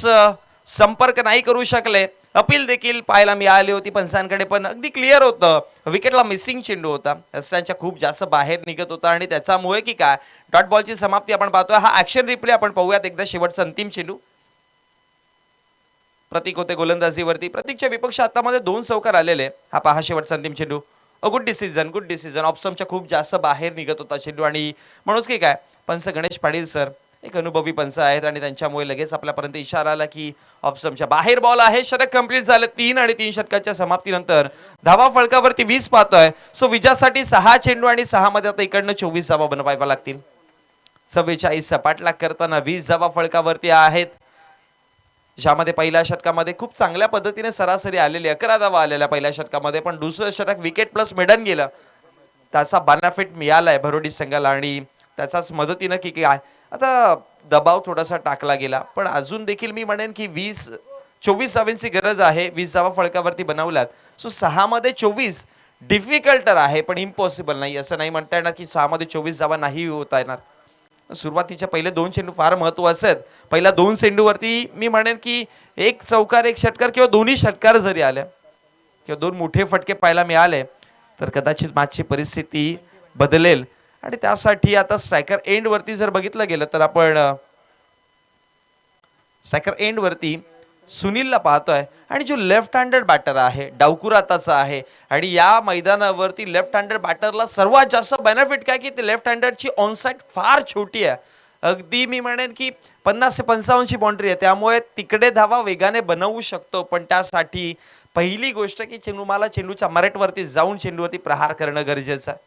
संपर्क नाही करू शकले. अपील देखील पाहायला मिळाली होती पंचांकडे पण अगदी क्लिअर होतं. विकेटला मिसिंग चेंडू होता. रस्त्यांच्या खूप जास्त बाहेर निघत होता आणि त्याच्यामुळे की काय डॉट बॉलची समाप्ती आपण पाहतोय. हा ऍक्शन रिप्ले आपण पाहूयात एकदा. शेवटचा अंतिम चेंडू प्रतीक होते गोलंदाजीवरती. प्रतीकच्या विपक्ष हातामध्ये 2 चौकार आलेले. हा पहा शेवटचा अंतिम चेंडू. Good decision, good decision. ऑप्शनच्या खूप जास्त बाहेर निघत होता चेंडू आणि म्हणूनच की काय पंच गणेश पाटील सर एक अनुभवी पंच आहेत आणि त्यांच्यामुळे लगेच आपल्यापर्यंत इशारा आला की ऑप्शनच्या बाहेर बॉल आहे. षटक कंप्लीट झालं. 3 आणि 3 षटकाच्या समाप्तीनंतर धावा फलकावरती 20 पाहतोय. सो विजयासाठी 6 चेंडू आणि 6 मध्ये आता इकडनं 24 धावा बनवायला लागतील. 44 सपाटला करताना 20 धावा फलकावरती आहेत. ज्यामध्ये पहिल्या षटकामध्ये खूप चांगल्या पद्धतीने सरासरी आलेली 11 धावा आलेल्या पहिल्या षटकामध्ये. पण दुसरं षटक विकेट प्लस मेडन गेलं. त्याचा बेनिफिट मिळालाय भरोडी संघाला आणि त्याचाच मदतीनं की काय आता दबाव थोडासा टाकला गेला. पण अजून देखील मी म्हणेन की 24 धावांची गरज आहे. 20 धावा फलकावरती बनवल्यात. सो 6 मध्ये 24 डिफिकल्ट आहे पण इम्पॉसिबल नाही. असं नाही म्हणता येणार की 6 मध्ये 24 धावा नाही होता येणार. सुरुवातीचे पहिले 2 चेंडू फार महत्वाचे आहेत. पहिल्या 2 चेंडूवरती मी म्हणेन की 1 चौकार 1 षटकार किंवा दोन्ही षटकार जरी आल्या किंवा 2 मोठे फटके पाहायला मिळाले तर कदाचित मॅचची परिस्थिती बदलेल. आणि त्यासाठी आता स्ट्रायकर एंड वरती जर बघितलं गेलं तर आपण स्ट्रायकर एंड वरती सुनीलला पाहतोय. आणि जो लेफ्ट हँडेड बॅटर आहे डावकुराताचा आहे आणि या मैदानावरती लेफ्ट हँडेड बॅटरला सर्वात जास्त बेनिफिट काय की ते लेफ्ट हँडेडची ऑन साइड फार छोटी आहे. अगदी मी म्हणेन की 50 ते 55 ची बाउंड्री आहे. त्यामुळे तिकडे धावा वेगाने बनवू शकतो. पण त्यासाठी पहिली गोष्ट की चेंडूमाला चेंडूच्या मरेटवरती जाऊन चेंडूवरती प्रहार करणं गरजेचं आहे.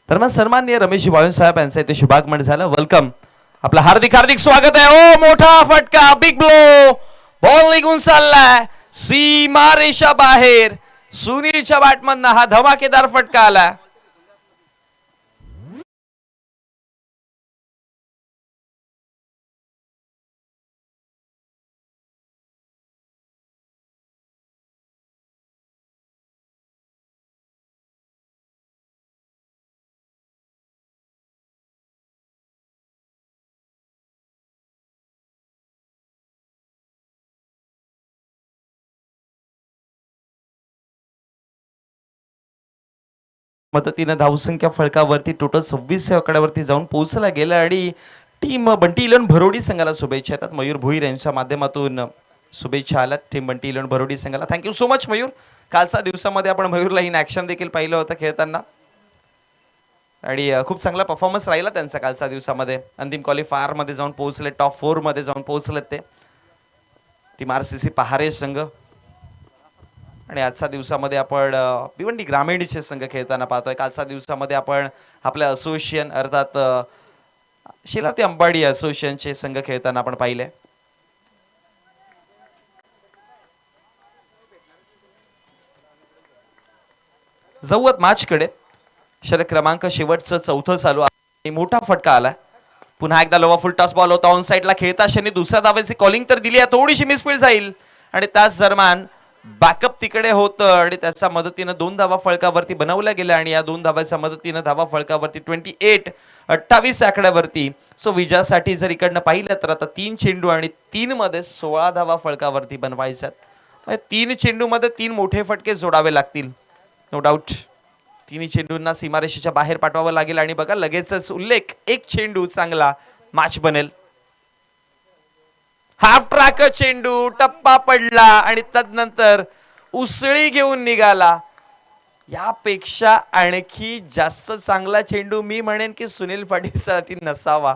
तर मग सन्माननीय रमेशजी बाळून साहेब यांचं इथे शुभागमन झालं. वेलकम, आपलं हार्दिक हार्दिक स्वागत आहे. ओ मोठा फटका, बिग ब्लो, बॉल निघून चाललाय सीमा रेषा बाहेर. सुनीलच्या बॅटमधनं हा धमाकेदार फटका आला. मदतीनं धावसंख्या फळकावरती टोटल 26 आकड्यावरती जाऊन पोहोचला गेला आणि टीम बंटी इलेव्हन भरोडी संघाला शुभेच्छा येतात. मयूर भोईर यांच्या माध्यमातून शुभेच्छा आल्यात टीम बंटी इलेव्हन भरोडी संघाला. Thank you so much Mayur. कालच्या दिवसामध्ये आपण मयूरला इन ॲक्शन देखील पाहिलं होतं खेळताना आणि खूप चांगला परफॉर्मन्स राहिला त्यांचा कालच्या दिवसामध्ये. अंतिम क्वालिफायरमध्ये जाऊन पोहोचले, टॉप 4 मध्ये जाऊन पोहोचलेत ते टीम RCC पहारे संघ. आणि आजच्या दिवसामध्ये आपण भिवंडी ग्रामीणचे संघ खेळताना पाहतोय. कालच्या दिवसामध्ये आपण आपल्या असोसिएशन अर्थात शिलाती अंबाडी असोसिएशनचे संघ खेळताना आपण पाहिले. जाऊयात मॅचकडे. षटक क्रमांक शेवटचं 4थं चालू आहे. मोठा फटका आलाय. पुन्हा एकदा लोवा फुल टॉस बॉल होता ऑन साईडला खेळता क्षणी दुसऱ्या धावेची कॉलिंग तर दिली आहे. थोडीशी मिसफील्ड जाईल आणि त्याच दरम्यान बॅकअप तिकडे होतं आणि त्याच्या मदतीनं 2 धावा फळकावरती बनवल्या गेल्या आणि या 2 धावाच्या मदतीनं धावा फळकावरती 28 आकड्यावरती. सो विजयासाठी जर इकडनं पाहिलं तर आता 3 चेंडू आणि 3 मध्ये 16 धावा फळकावरती बनवायच्यात. 3 चेंडूमध्ये 3 मोठे फटके जोडावे लागतील. नो डाऊट तिन्ही चेंडूंना सीमारेषेच्या बाहेर पाठवावं लागेल आणि बघा लगेचच उल्लेख, एक चेंडू चांगला मॅच बनेल. हाफ ट्रॅक चेंडू टप्पा पडला आणि तदनंतर उसळी घेऊन निघाला. यापेक्षा आणखी जास्त चांगला चेंडू मी म्हणेन की सुनील पाटीलसाठी नसावा,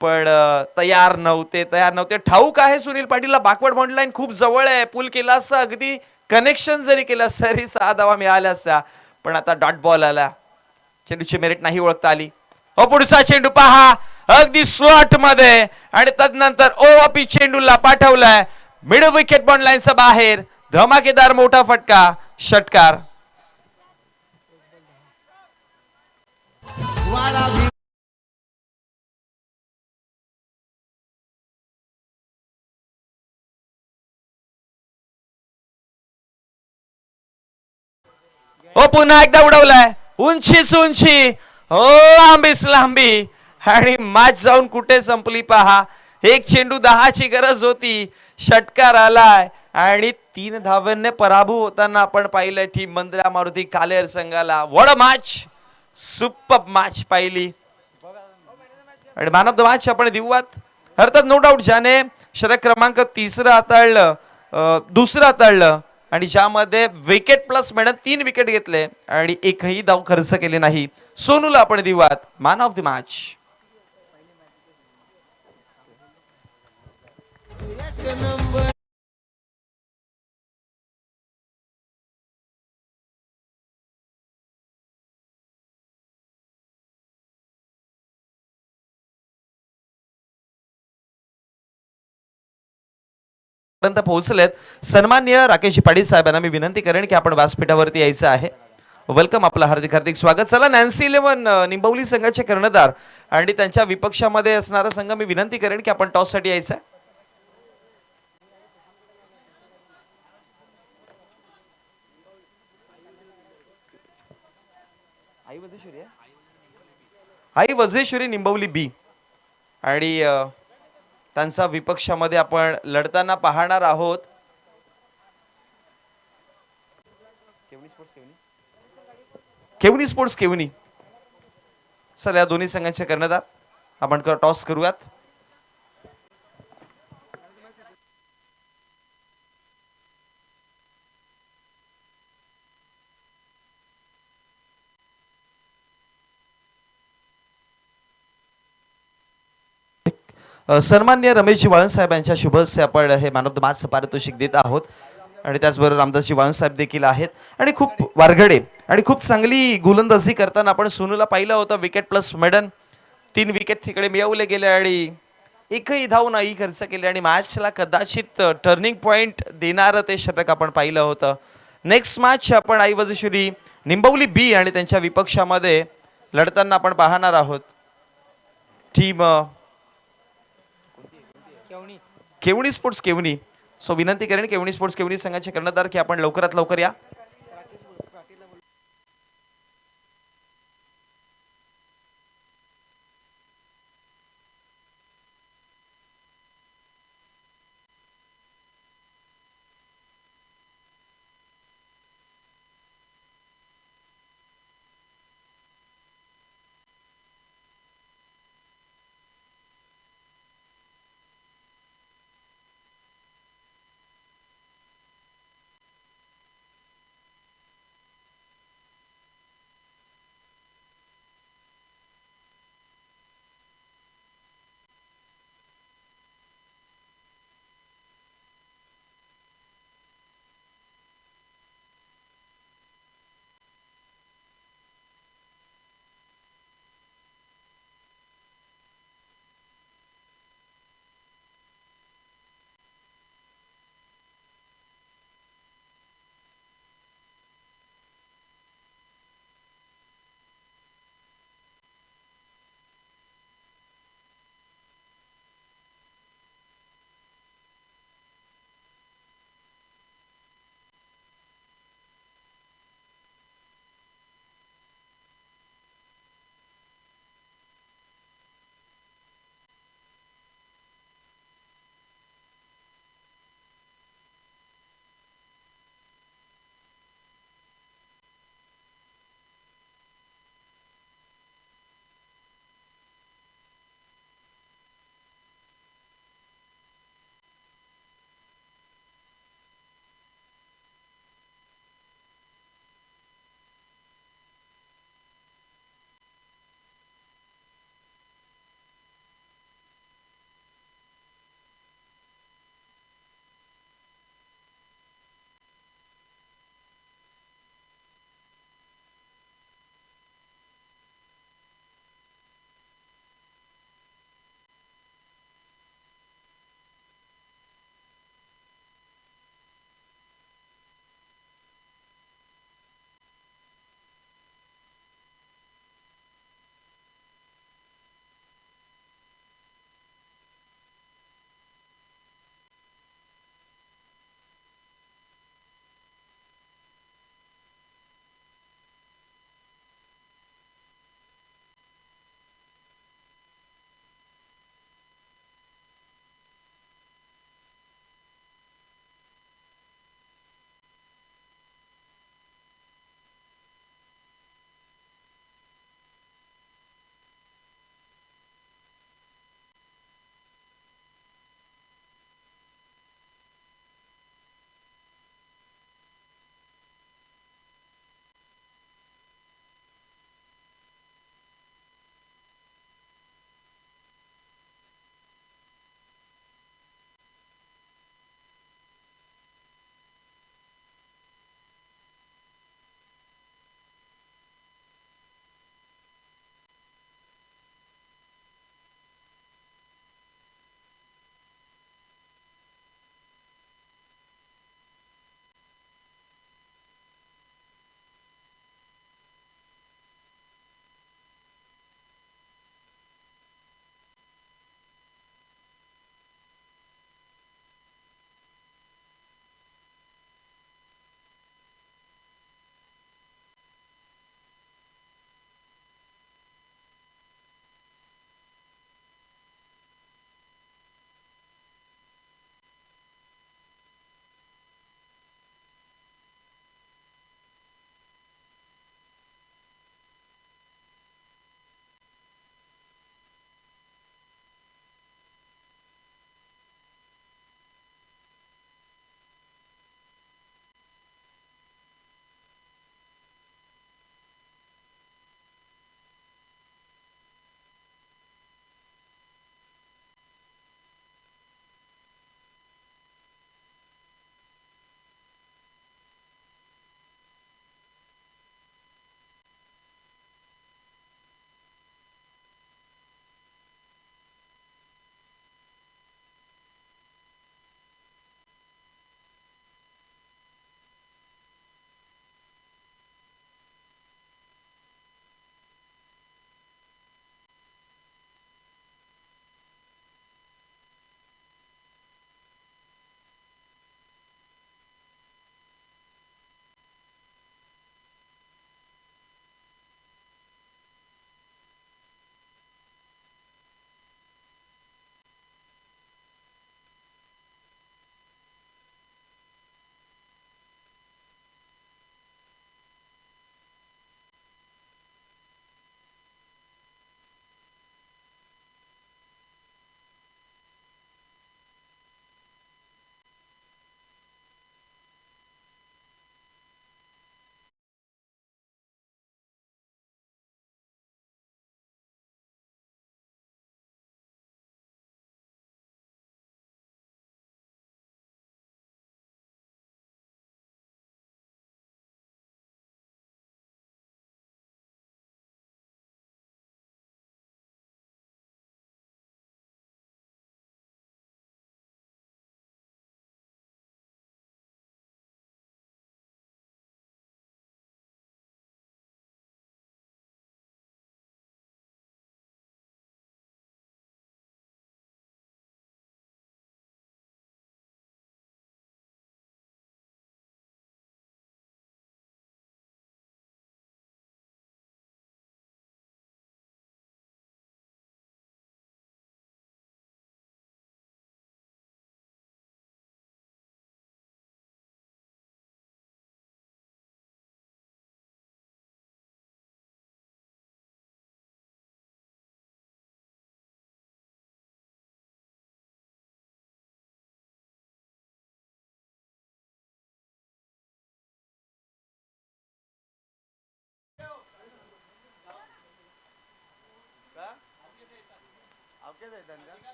पण तयार नव्हते. ठाऊक आहे सुनील पाटीलला बॅकवर्ड बाउंड्री लाईन खूप जवळ आहे. पूल केला असता, अगदी कनेक्शन जरी केलं तरी 6 धावा मिळाल्या असत्या, पण आता डॉट बॉल आला. चेंडूची मेरिट नाही ओळखता आली. पुढचा चेंडू पहा अगदी स्लॉट मध्ये आणि तदनंतर ओवापी चेंडूला पाठवलाय मिड विकेट बॉन्ड लाईनच्या बाहेर. धमाकेदार मोठा फटका, षटकार. पुन्हा एकदा उडवलाय. उंचीच उंची, लांबीच लांबी आणि मॅच जाऊन कुठे संपली पहा. एक चेंडू 10ची गरज होती. षटकार आलाय आणि 3 धावांनी पराभूत होताना आपण पाहिलं टीम मंदिरा मारुती कालेर संघाला. What a match, super match पाहिली आणि मॅन ऑफ द मॅच आपण देऊयात अर्थात नो डाऊट ज्याने षटक क्रमांक 3 हाताळलं, 2 हाताळलं आणि ज्यामध्ये विकेट प्लस मिळून 3 विकेट घेतले आणि एकही धाव खर्च केले नाही. सोनूला आपण देऊयात मॅन ऑफ द मॅच. पर्यंत पोहोचलेत. सन्माननीय राकेश पाटील साहेबांना मी विनंती करेन की आपण व्यासपीठावरती यायचं आहे. वेलकम, आपलं हार्दिक हार्दिक स्वागत. चला नॅन्सी इलेव्हन निंबवली संघाचे कर्णधार आणि त्यांच्या विपक्षामध्ये असणारा संघ मी विनंती करेन की आपण टॉस साठी यायचं आहे. आई वजेश्वरी निंबवली बी आणि त्यांचा विपक्षामध्ये आपण लढताना पाहणार आहोत केवनी स्पोर्ट्स केवनी. चला या दोन्ही संघांचे कर्णधार आपण टॉस करूयात. सन्माननीय रमेशजी वाळन साहेब यांच्या शुभ हस्ते आपण हे मॅन ऑफ द मॅच पारितोषिक देत आहोत आणि त्याचबरोबर रामदासजी वाळन साहेब देखील आहेत आणि खूप वारगडे आणि खूप चांगली गोलंदाजी करताना आपण सोनूला पाहिलं होतं. विकेट प्लस मेडन 3 विकेट तिकडे मिळवले गेले आणि एकही धाव नाही खर्च केले आणि मॅचला कदाचित टर्निंग पॉइंट देणारं ते षटक आपण पाहिलं होतं. नेक्स्ट मॅच आपण आई वजेश्वरी निंबवली बी आणि त्यांच्या विपक्षामध्ये लढताना आपण पाहणार आहोत टीम केवणी स्पोर्ट्स केवणी. सो विनंती करेन केवणी स्पोर्ट्स केवणी संघाचे कर्णधार की आपण लवकरात लवकर या.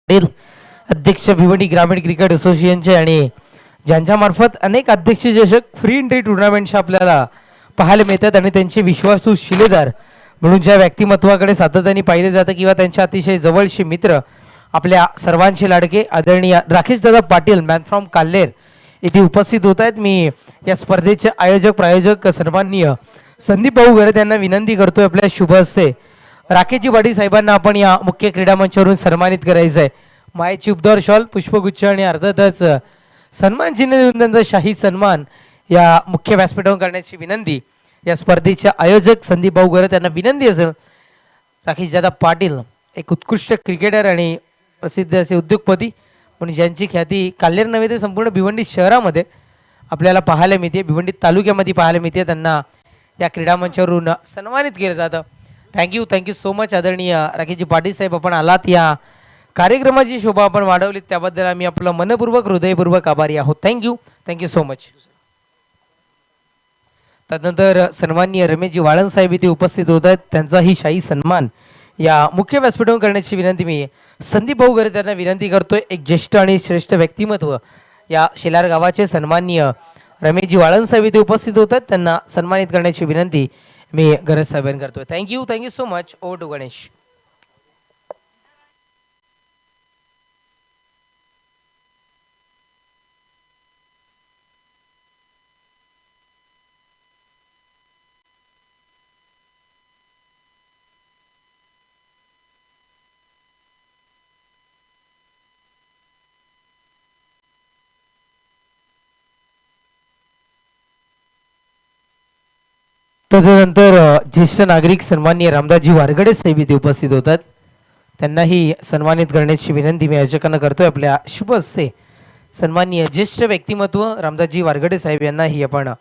पाटील अध्यक्ष भिवंडी ग्रामीण क्रिकेट असोसिएशनचे आणि ज्यांच्या मार्फत अनेक अध्यक्ष चषक फ्री एंट्री टुर्नामेंटच्या आपल्याला पाहायला मिळतात आणि त्यांचे विश्वासू शिलेदार म्हणून ज्या व्यक्तिमत्वाकडे सातत्याने पाहिले जातं किंवा त्यांच्या अतिशय जवळचे मित्र आपल्या सर्वांचे लाडके आदरणीय राकेश दादा पाटील मॅन फ्रॉम काल्हेर येथे उपस्थित होत आहेत. मी या स्पर्धेचे आयोजक प्रायोजक सन्माननीय संदीप भाऊ गरत यांना विनंती करतोय आपल्या शुभ हस्ते राकेशजी पाटील साहेबांना आपण या मुख्य क्रीडा मंचावरून सन्मानित करायचं आहे. मायेची उपदार शॉल पुष्पगुच्छ आणि अर्थातच सन्मान चिन्ह देऊन त्यांचा शाही सन्मान या मुख्य व्यासपीठावर करण्याची विनंती या स्पर्धेचे आयोजक संदीप भाऊ गरत यांना विनंती असेल. राकेश दादा पाटील एक उत्कृष्ट क्रिकेटर आणि प्रसिद्ध असे उद्योगपती म्हणून ज्यांची ख्याती काल्हेर नव्हे तर संपूर्ण भिवंडी शहरामध्ये आपल्याला पाहायला मिळते, भिवंडी तालुक्यामध्ये पाहायला मिळते. त्यांना या क्रीडा मंचावरून सन्मानित केलं जातं. थँक्यू सो मच आदरणीय राकेशजी पाटील साहेब, आपण आलात, या कार्यक्रमाची शोभा आपण वाढवलीत त्याबद्दल आम्ही आपलं मनपूर्वक हृदयपूर्वक आभारी आहोत. Thank you so much. त्यानंतर सन्माननीय रमेशजी वाळन साहेब इथे उपस्थित होत आहेत, त्यांचाही शाही सन्मान या मुख्य व्यासपीठावर करण्याची विनंती मी संदीप भाऊ गरे त्यांना विनंती करतोय. एक ज्येष्ठ आणि श्रेष्ठ व्यक्तिमत्व या शेलार गावाचे सन्माननीय रमेशजी वाळन साहेब इथे उपस्थित होत आहेत, त्यांना सन्मानित करण्याची विनंती मी गरज साहेबांना करतोय. Thank you so much. Over to Ganesh. तदनंतर ज्येष्ठ नागरिक सन्माननीय रामदासजी वारगडे साहेब इथे उपस्थित होतात, त्यांनाही सन्मानित करण्याची विनंती मी आयोजकांना करतोय. आपल्या शुभ हस्ते सन्माननीय ज्येष्ठ व्यक्तिमत्व रामदासजी वारगडे साहेब यांनाही आपण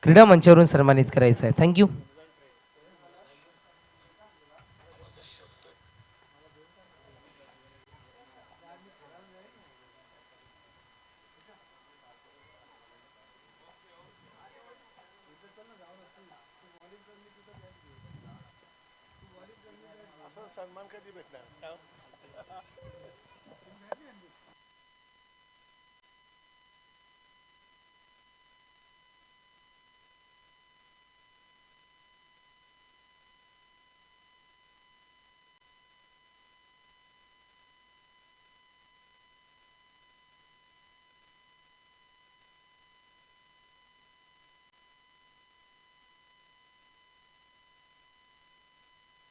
क्रीडा मंचावरून सन्मानित करायचं आहे. थँक्यू.